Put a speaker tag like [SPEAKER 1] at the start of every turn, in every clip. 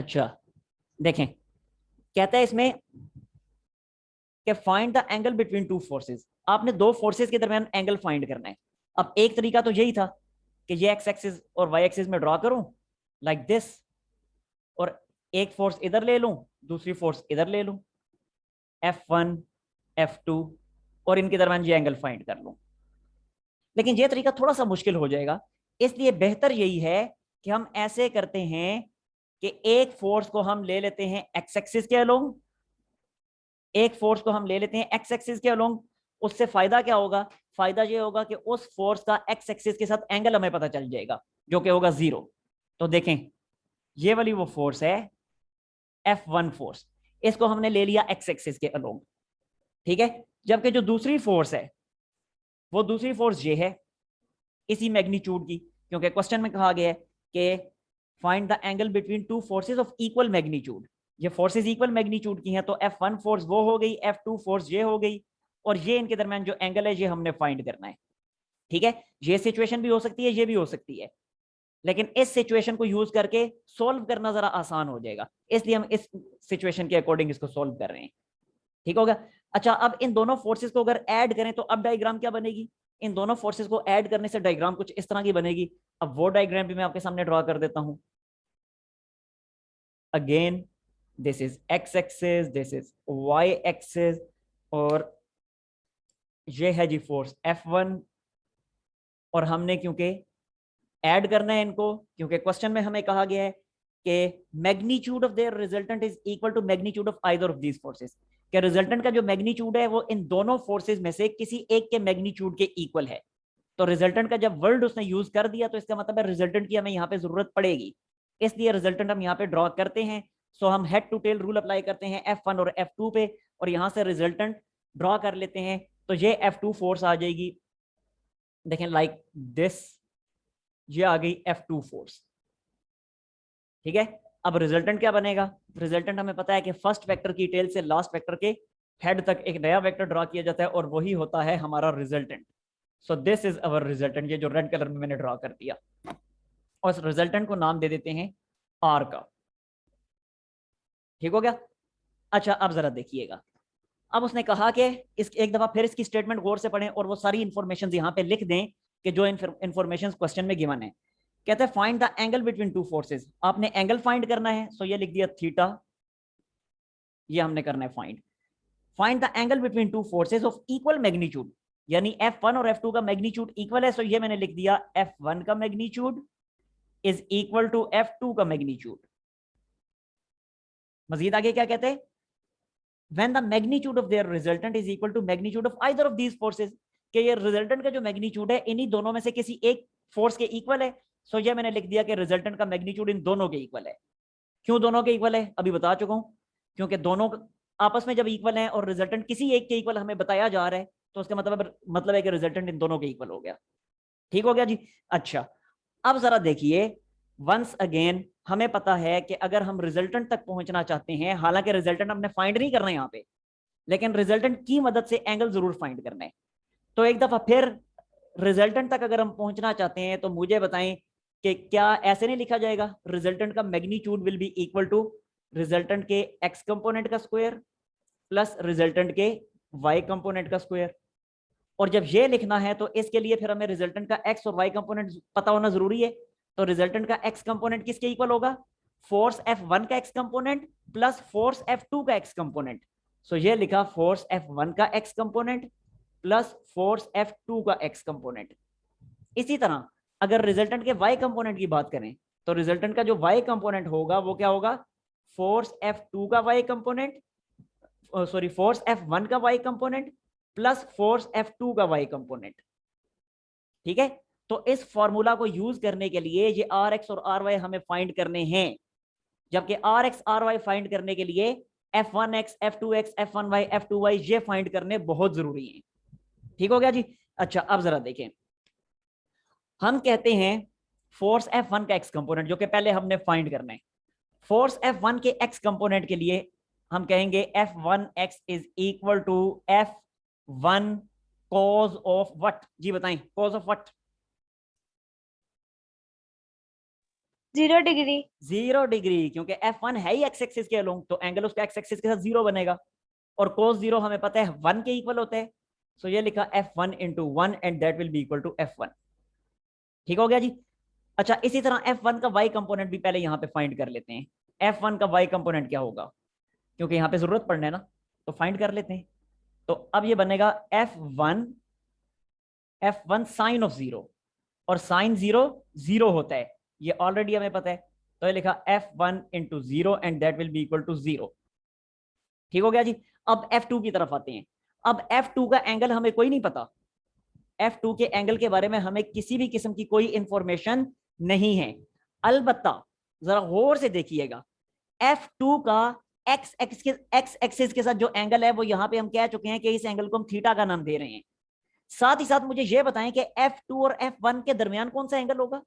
[SPEAKER 1] अच्छा देखें, कहता है इसमें कि find the angle between two forces. आपने दो फोर्सेस के दरमियान एंगल फाइंड करना है। अब एक तरीका तो यही था कि ये एक्स एक्सिस और वाई एक्सिस में ड्रॉ करूं लाइक दिस, और एक फोर्स इधर ले लूं, दूसरी फोर्स इधर ले लूं, F1 F2, और इनके दरमियान ये एंगल फाइंड कर लूं। लेकिन ये तरीका थोड़ा सा मुश्किल हो जाएगा, इसलिए बेहतर यही है कि हम ऐसे करते हैं कि एक फोर्स को हम ले लेते हैं एक्स एक्सिस के अलोंग, एक फोर्स को हम ले लेते हैं एक्स एक्सिस के अलोंग। उससे फायदा क्या होगा? फायदा ये होगा कि उस फोर्स का एक्स एक्सिस के साथ एंगल हमें पता चल जाएगा, जो कि होगा 0। तो देखें, ये वाली वो फोर्स है F1 फोर्स, इसको हमने ले लिया एक्स एक्सिस के अलोंग, ठीक है। जबकि जो दूसरी फोर्स है, वो दूसरी फोर्स ये है इसी मैग्नीट्यूड की, क्योंकि क्वेश्चन में कहा गया है कि find the angle between two forces of equal magnitude. ये फोर्सेस इक्वल मैग्नीट्यूड की हैं, तो F1 फोर्स वो हो गई, F2 फोर्स ये हो गई, और ये इनके दरमियान जो एंगल है ये हमने फाइंड करना है, ठीक है। ये सिचुएशन भी हो सकती है, ये भी हो सकती है, लेकिन इस सिचुएशन को यूज करके सोल्व करना जरा आसान हो जाएगा, इसलिए हम इस सिचुएशन के अकॉर्डिंग इसको सोल्व कर रहे हैं, ठीक होगा। अच्छा, अब इन दोनों फोर्सेस को अगर ऐड करें तो अब डायग्राम क्या बनेगी? इन दोनों फोर्सेस को ऐड करने से डायग्राम कुछ इस तरह की बनेगी। अब वो डायग्राम भी मैं आपके सामने ड्रॉ कर देता हूं। Again this is X axis, this is Y axis, और ये है जी फोर्स F1, और हमने क्योंकि ऐड करना है इनको, क्योंकि क्वेश्चन में हमें कहा गया है कि magnitude of their resultant is equal to magnitude of either of these forces, कि रिजल्टेंट का जो मैग्नीट्यूड है वो इन दोनों फोर्सेस में से किसी एक के मैग्नीट्यूड के इक्वल है। तो रिजल्टेंट का जब वर्ड उसने यूज कर दिया तो इसका मतलब है रिजल्टेंट की हमें यहाँ पे जरूरत पड़ेगी, इसलिए रिजल्टेंट हम यहाँ पे ड्रॉ करते हैं। सो हम head to tail rule apply करते हैं F1 और F2 पे, और यहाँ से रिजल्टेंट ड्रॉ कर लेते हैं। तो ये F2 फोर्स आ जाएगी, देखें लाइक दिस, ये आ गई F2 फोर्स, ठीक है। अब रिजल्टेंट क्या बनेगा? रिजल्टेंट हमें पता है कि फर्स्ट वेक्टर की टेल से लास्ट वेक्टर के हेड तक एक नया वेक्टर ड्रॉ किया जाता है, और वही होता है हमारा resultant. So this is our resultant, ये जो रेड कलर में मैंने ड्रॉ कर दिया, और इस रिजल्टेंट को नाम दे देते हैं आर का, ठीक हो गया। अच्छा, अब जरा देखिएगा, अब उसने कहा कि इस एक दफा फिर इसकी स्टेटमेंट गौर से पढ़ें और वो सारी इंफॉर्मेशन यहाँ पे लिख दें कि जो इंफॉर्मेशन क्वेश्चन में गिवन है। कहते हैं find the angle between two forces, आपने एंगल फाइंड करना है, सो ये लिख दिया थीटा, ये हमने करना है find. Find the angle between two forces of equal magnitude, यानी F1 और F2 का मैग्नीट्यूड इक्वल है, सो ये मैंने लिख दिया F1 का magnitude is equal to F2 का मैग्नीट्यूड। मजीद आगे क्या कहते हैं? when the magnitude of their resultant is equal to magnitude of either of these forces, कि ये रिजल्टेंट का जो मैग्नीट्यूड है इन्हीं दोनों में से किसी एक फोर्स के इक्वल है। सो ये मैंने लिख दिया कि रिजल्टेंट का मैग्नीट्यूड इन दोनों के इक्वल है। क्यों दोनों के इक्वल है अभी बता चुका हूं, क्योंकि दोनों आपस में जब इक्वल है और रिजल्टेंट किसी एक के इक्वल हमें बताया जा रहा है, तो उसका मतलब है कि रिजल्टेंट इन दोनों के इक्वल हो गया, ठीक हो गया जी। अच्छा, अब जरा देखिए, वंस अगेन हमें पता है कि अगर हम रिजल्टेंट तक पहुंचना चाहते हैं, हालांकि रिजल्टेंट हमने फाइंड नहीं करना है यहाँ पे, लेकिन रिजल्टेंट की मदद से एंगल जरूर फाइंड करना है। तो एक दफा फिर रिजल्टेंट तक अगर हम पहुंचना चाहते हैं तो मुझे बताएं कि क्या ऐसे नहीं लिखा जाएगा, रिजल्टेंट का magnitude will be equal to resultant के एक्स कंपोनेंट का स्क्वायर प्लस रिजल्टेंट के वाई कंपोनेंट का स्क्वायर। और जब ये लिखना है तो इसके लिए फिर हमें रिजल्टेंट का एक्स और वाई कंपोनेंट पता होना जरूरी है। तो रिजल्टेंट का एक्स कंपोनेंट किसके इक्वल होगा? फोर्स F1 का x component plus force F2 का एक्स कंपोनेंट। सो ये लिखा फोर्स F1 का x component plus force F2 का एक्स कंपोनेंट। इसी तरह अगर रिजल्टेंट के वाई कंपोनेंट की बात करें, तो रिजल्टेंट का जो वाई कंपोनेंट होगा वो क्या होगा? फोर्स F2 का Y component, sorry force F1 का Y component plus force F2 का वाई कंपोनेंट, ठीक है। तो इस फॉर्मूला को यूज करने के लिए ये आर एक्स और आर वाई हमें फाइंड करने हैं, जबकि R X R Y find करने के लिए F1x F2x F1y F2y ये फाइंड करने बहुत जरूरी है, ठीक हो गया जी। अच्छा, अब जरा देखें, हम कहते हैं फोर्स F1 का एक्स कंपोनेंट जो कि पहले हमने फाइंड करना है, फोर्स F1 के एक्स कंपोनेंट के लिए हम कहेंगे F1x is equal to F1 cos of what, जी बताएं, cos of what?
[SPEAKER 2] 0 degree.
[SPEAKER 1] 0 degree, क्योंकि F1 है ही एक्स एक्सिस के अलोंग, तो एंगल उसका एक्स एक्सिस के साथ 0 बनेगा, और cos 0 हमें पता है 1 के इक्वल होते हैं। सो ये लिखा F1 into 1 and that will be equal to F1। ठीक हो गया जी। अच्छा, इसी तरह F1 का y कंपोनेंट भी पहले यहाँ पे फाइंड कर लेते हैं। F1 का y कंपोनेंट क्या होगा, क्योंकि यहाँ पे जरूरत पड़ना है ना, तो फाइंड कर लेते हैं। तो अब ये बनेगा F1 साइन ऑफ 0, और साइन 0 0 होता है, ये ऑलरेडी हमें पता है। तो ये लिखा F1 into 0 and that will be equal to 0। ठीक हो गया जी। अब F2 की तरफ आते हैं। अब F2 का एंगल हमें कोई नहीं पता, F2 के एंगल के बारे में हमें किसी भी किस्म की कोई इंफॉर्मेशन नहीं है। अलबत्ता जरा गौर से देखिएगा, F2 का एक्स एक्सिस के साथ जो एंगल है वो यहां पे हम कह चुके हैं कि इस एंगल को हम थीटा का नाम दे रहे हैं। साथ ही साथ मुझे यह बताएं कि F2 और F1 के दरमियान कौन सा एंगल होगा?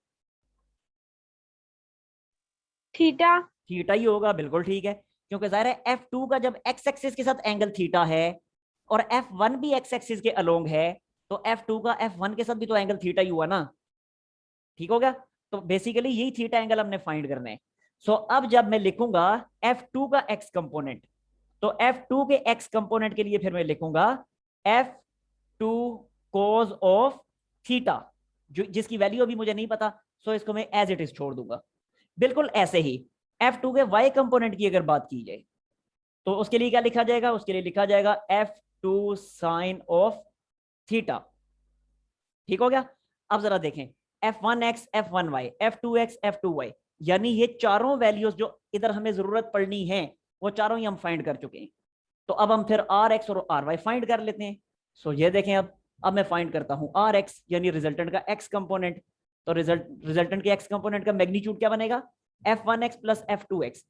[SPEAKER 2] थीटा।
[SPEAKER 1] थीटा ही होगा, बिल्कुल ठीक है, क्योंकि जाहिर है F2 का जब एक्स एक्सिस के साथ एंगल थीटा है और F1 भी एक्स एक्सिस के अलोंग है, तो F2 का F1 के साथ भी तो एंगल थीटा ही हुआ ना। ठीक हो गया। तो बेसिकली यही थीटा एंगल हमने फाइंड करना है। सो अब जब मैं लिखूंगा F2 का एक्स कंपोनेंट, तो F2 के एक्स कंपोनेंट के लिए फिर मैं लिखूंगा F2 cos ऑफ थीटा, जो जिसकी वैल्यू अभी मुझे नहीं पता, सो इसको मैं एज इट इज छोड़ दूंगा। बिल्कुल ऐसे ही F2 के y कंपोनेंट की अगर बात की जाए, तो उसके लिए क्या लिखा जाएगा? उसके लिए लिखा जाएगा F2 साइन ऑफ थीटा। ठीक हो गया। अब जरा देखें, F1x F1y F2x F2y, यानी ये चारों वैल्यूज जो इधर हमें जरूरत पड़नी है वो चारों ही हम फाइंड कर चुके हैं। तो अब हम फिर Rx और Ry फाइंड कर लेते हैं। सो ये देखें, अब मैं फाइंड करता हूं Rx यानी रिजल्टेंट का x कंपोनेंट। तो रिजल्टेंट के x कंपोनेंट का मैग्नीट्यूड क्या बनेगा? F1x plus F2x।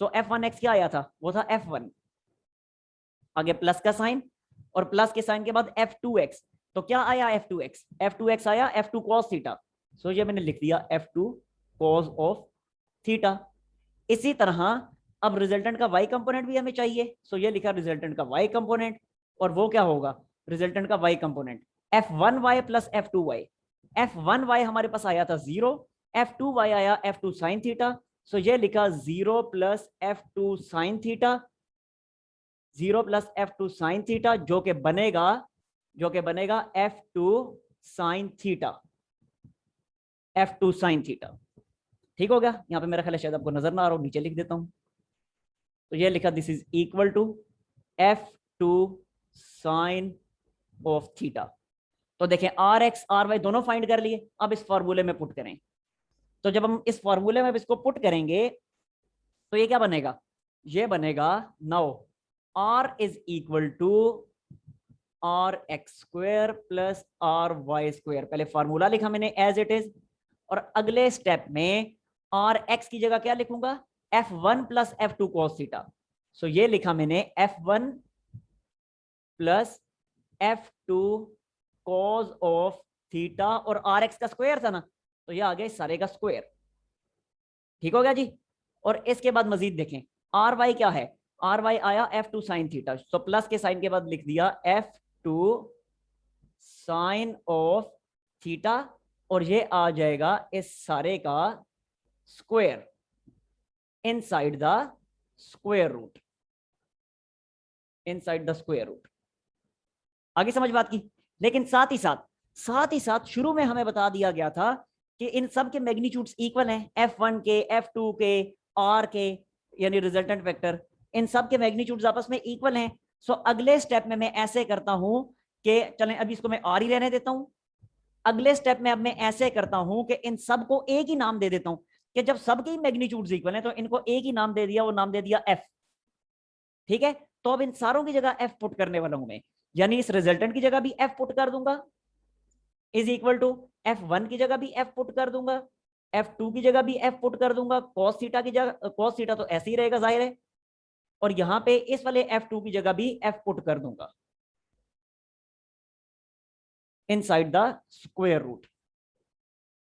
[SPEAKER 1] सो F1x क्या आया था? वो था F1, आगे प्लस का साइन, और प्लस के साइन के बाद F2x। तो क्या आया F2x? F2x आया F2 cos थीटा। सो ये मैंने लिख दिया F2 cos ऑफ थीटा। इसी तरह अब रिजल्टेंट का y कंपोनेंट भी हमें चाहिए, सो ये लिखा रिजल्टेंट का y कंपोनेंट, और वो क्या होगा? रिजल्टेंट का y component F1y plus F2y। F1y हमारे पास आया था 0, F2y आया F2 साइन थीटा। सो ये लिखा 0 plus F2 sine theta, 0 plus F2 sine theta, जो कि बनेगा F2 sine theta, F2 sine theta. ठीक हो गया। यहाँ पे मेरा ख्याल है शायद आपको नजर ना आ रहा हो, नीचे लिख देता हूं। तो ये लिखा this is equal to F2 sine of theta. तो देखें Rx Ry दोनों फाइंड कर लिए, अब इस फॉर्मूले में पुट करें। तो जब हम इस फॉर्मूले में इसको पुट करेंगे तो ये क्या बनेगा? ये बनेगा now R is equal to Rx² plus Ry²। पहले फॉर्मूला लिखा मैंने एज इट इज, और अगले स्टेप में Rx की जगह क्या लिखूंगा? F1 plus F2 cos theta. सो ये लिखा मैंने F1 plus F2 cos of theta, और Rx का स्क्वायर था ना, तो ये आ गया सारे का स्क्वायर। ठीक हो गया जी। और इसके बाद मजीद देखें Ry क्या है? Ry आया F2 साइन थीटा, तो प्लस के साइन के बाद लिख दिया F2 साइन ऑफ थीटा, और ये आ जाएगा इस सारे का square inside the square root, inside the square root. आगे समझ बात की। लेकिन साथ ही साथ शुरू में हमें बता दिया गया था कि इन सब के मैग्नीट्यूड्स इक्वल हैं, F1 के, F2 के, R के, यानी रिजल्टेंट वेक्टर, इन सब के मैग्नीट्यूड्स आपस में इक्वल हैं। सो अगले स्टेप में मैं ऐसे करता हूं कि चलें अभी इसको मैं R ही रहने देता हूं। अगले स्टेप में अब मैं ऐसे करता हूं कि इन सब को एक ही नाम दे देता हूं, कि जब सबके मैग्नीट्यूड्स इक्वल हैं तो इनको एक ही नाम दे दिया, वो नाम दे दिया F। ठीक है। तो अब इन सारों की जगह F पुट करने वाला हूं मैं, यानी इस रिजल्टेंट की जगह भी F पुट कर दूंगा, इज इक्वल टू F1 की जगह भी F पुट कर दूंगा, F2 की जगह भी F पुट कर दूंगा, cos थीटा की जगह, cos थीटा तो ऐसे ही रहेगा जाहिर है, और यहां पे इस वाले F2 की जगह भी F पुट कर दूंगा इनसाइड द स्क्वायर रूट।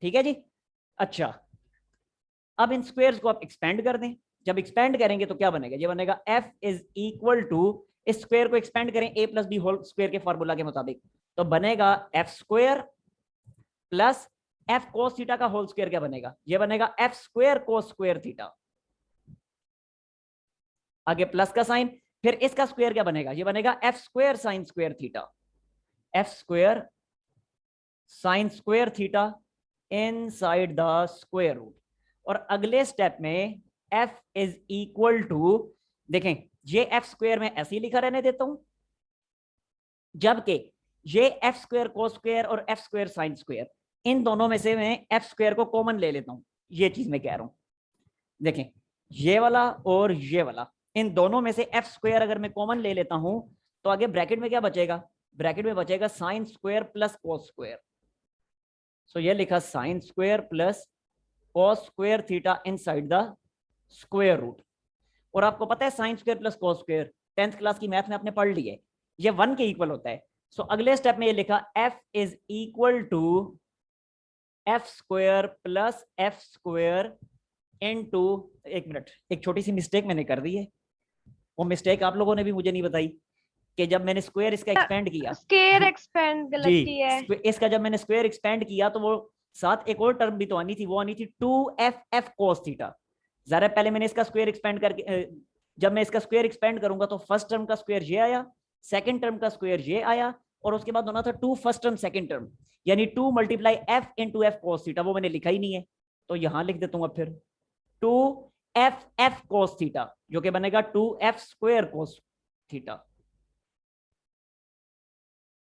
[SPEAKER 1] ठीक है जी। अच्छा, अब इन स्क्वायर्स को आप एक्सपेंड कर दें। जब एक्सपेंड करेंगे तो क्या बनेगा? ये बनेगा F इज इक्वल टू, इस स्क्वायर को एक्सपेंड करें a plus B whole square के फॉर्मूला के मुताबिक, तो बनेगा F² plus F cos theta का होल स्क्वायर क्या बनेगा, ये बनेगा F square cos square theta, आगे प्लस का साइन, फिर इसका स्क्वायर क्या बनेगा, ये बनेगा F square sine square theta, F square sine square theta inside the square root. और अगले स्टेप में एफ इज इक्वल टू, देखें ये एफ स्क्वायर में ऐसे ही लिखा रहने देता हूं, जबकि ये एफ स्क्वायर कोस स्क्वायर और एफ स्क्वायर साइन स्क्वायर, इन दोनों में से मैं एफ स्क्वायर को कॉमन ले लेता हूं, ये चीज मैं कह रहा हूं। देखें ये वाला और ये वाला, इन दोनों में से एफ स्क्वायर अगर मैं कॉमन ले लेता हूं तो आगे ब्रैकेट में क्या बचेगा, ब्रैकेट में बचेगा sine square plus cos square. So ये लिखा sine square plus cos square theta inside the square root. और आपको पता है sine square plus cos square 10th class की मैथ में आपने पढ़ ली है, ये 1 के इक्वल होता है। सो अगले स्टेप में ये लिखा F is equal to F square plus F square into, एक मिनट, एक छोटी सी मिस्टेक मैंने कर दी है, वो मिस्टेक आप लोगों ने भी मुझे नहीं बताई कि जब मैंने स्क्वायर इसका एक्सपेंड किया,
[SPEAKER 2] स्क्वायर एक्सपेंड गलत
[SPEAKER 1] जी
[SPEAKER 2] किया है।
[SPEAKER 1] इसका जब मैंने स्क्वायर एक्सपेंड किया तो वो साथ एक और टर्म भी तो आनी थी, वो आनी थी 2f f cos थीटा। जरा पहले मैंने इसका स्क्वायर एक्सपेंड करके, जब मैं इसका स्क्वायर एक्सपेंड करूंगा तो फर्स्ट टर्म का स्क्वायर ये आया, सेकंड टर्म का स्क्वायर ये आया, और उसके बाद होना था 2 फर्स्ट टर्म सेकंड टर्म, यानी 2 multiply f into f cos theta, वो मैंने लिखा ही नहीं है तो यहां लिख देता हूं अब फिर 2f f cos थीटा, जो कि बनेगा 2f स्क्वायर cos थीटा।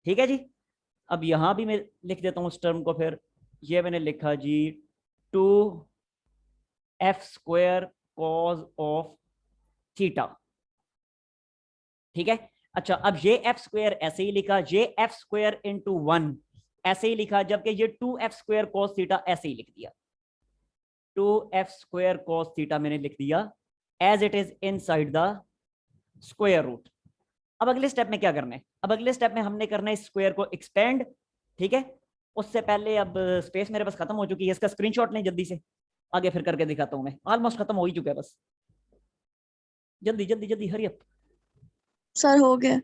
[SPEAKER 1] ठीक है जी, अब यहां भी मैं लिख देता हूं उस टर्म को, फिर ये मैंने लिखा जी 2f square cos of theta. ठीक है, अच्छा अब ये f स्क्वायर ऐसे ही लिखा, ये f स्क्वायर इंटू 1 ऐसे ही लिखा, जबकि ये 2f स्क्वायर कॉस थीटा ऐसे ही लिख दिया, 2f स्क्वायर कॉस थीटा मैंने लिख दिया as it is inside the square root. अब अगले स्टेप में क्या करना है, अब अगले स्टेप में हमने करना है स्क्वायर को एक्सपेंड। ठीक है, उससे पहले अब स्पेस मेरे पास खत्म हो चुकी है, इसका स्क्रीनशॉट लें जल्दी से, आगे फिर करके दिखाता हूं मैं, ऑलमोस्ट खत्म हो ही चुका है, बस जल्दी जल्दी जल्दी, हरी अप।
[SPEAKER 3] सर हो गया।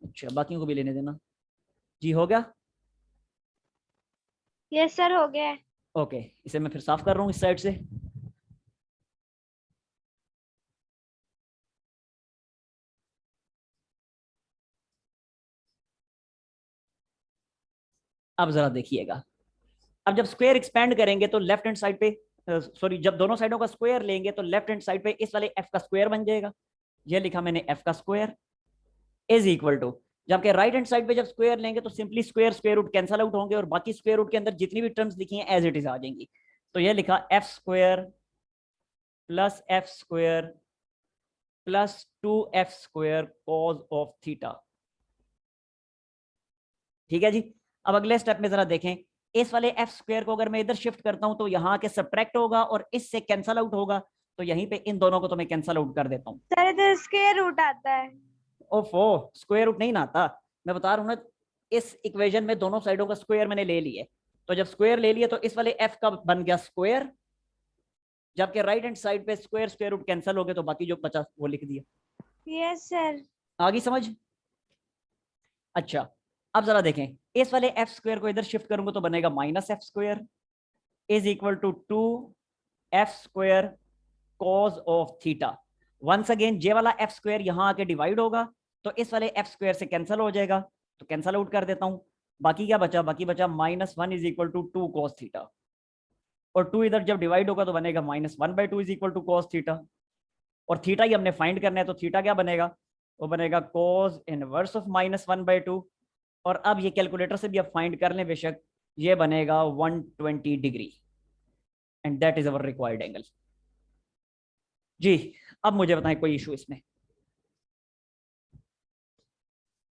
[SPEAKER 1] अच्छा बाकियों को भी लेने देना जी, हो गया।
[SPEAKER 2] यस सर हो गया है।
[SPEAKER 1] ओके, इसे मैं फिर साफ कर रहा हूँ इस साइड से। अब जरा देखिएगा, अब जब स्क्वायर एक्सपेंड करेंगे तो लेफ्ट हैंड साइड पे, सॉरी जब दोनों साइडों का स्क्वायर लेंगे तो लेफ्ट हैंड साइड पे इस वाले f का स्क्वायर बन जाएगा, ये लिखा मैंने f का स्क्वायर इज इक्वल टू, जबकि राइट हैंड साइड पे जब स्क्वायर लेंगे तो simply square square root cancel out होंगे और बाकी स्क्वायर रूट के अंदर जितनी भी टर्म्स लिखी हैं एज इट इज आ जाएंगी। तो ये लिखा f square plus f square plus 2f square cos of theta. ठीक है जी, अब अगले स्टेप में जरा देखें, इस वाले f स्क्वायर को अगर मैं इधर शिफ्ट करता हूं तो यहाँ आके सब्ट्रैक्ट होगा और इससे कैंसल आउट होगा, तो यहीं पे इन दोनों को तो मैं कैंसल आउट कर देता हूँ।
[SPEAKER 2] सर इधर स्क्वायर रूट आता है।
[SPEAKER 1] ओफो, स्क्वायर रूट नहीं ना आता, मैं बता रहा हूँ ना, इस इक्वेशन में दोनों साइडों का स्क्वायर मैंने ले लिया, तो जब स्क्वायर ले लिया तो इस वाले f का बन गया स्क्वायर, जबकि राइट हैंड साइड पे स्क्वायर स्क्वायर रूट कैंसिल हो गए तो बाकी जो बचा वो लिख दिया।
[SPEAKER 2] Yes sir.
[SPEAKER 1] आगे समझ। अच्छा अब जरा देखें, इस वाले एफ स्क्वायर को इधर शिफ्ट करूंगा तो बनेगा minus F square is equal to 2f square cos of theta. Once again J वाला एफ स्क्वायर यहाँ आके डिवाइड होगा तो इस वाले एफ स्क्वायर से कैंसिल हो जाएगा, तो कैंसिल आउट कर देता हूं, बाकी क्या बचा, बाकी बचा -1 is equal to 2 cos theta, और 2 इधर जब डिवाइड होगा तो बनेगा -1/2 is equal to cos theta, और थीटा ही हमने फाइंड करना है तो थीटा क्या बनेगा, वो बनेगा कॉस इनवर्स ऑफ -1/2, और अब ये कैलकुलेटर से भी आप फाइंड कर लें बेशक, ये बनेगा 120 degree and that is our required angle. जी अब मुझे बताएं कोई इशू इसमें,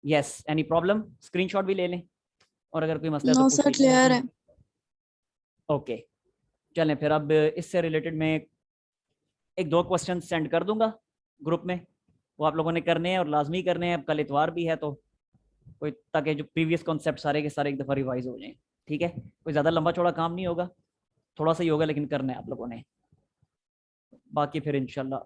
[SPEAKER 1] यस एनी प्रॉब्लम, स्क्रीनशॉट भी ले लें और अगर कोई मसला
[SPEAKER 3] नो सर क्लियर है।
[SPEAKER 1] ओके चलें फिर, अब इससे रिलेटेड मैं एक दो क्वेश्चन सेंड कर दूंगा ग्रुप में, वो आप लोगों ने करने हैं और लाजमी करने हैं, अब कल इतवार भी है तो कोई, ताकि जो प्रीवियस कॉन्सेप्ट सारे के सारे एक दफ़ा रिवाइज हो जाएं। ठीक है, कोई ज़्यादा लंबा चौड़ा काम नहीं होगा, थोड़ा सा ही होगा लेकिन करना है आप लोगों ने, बाकी फिर इंशाल्लाह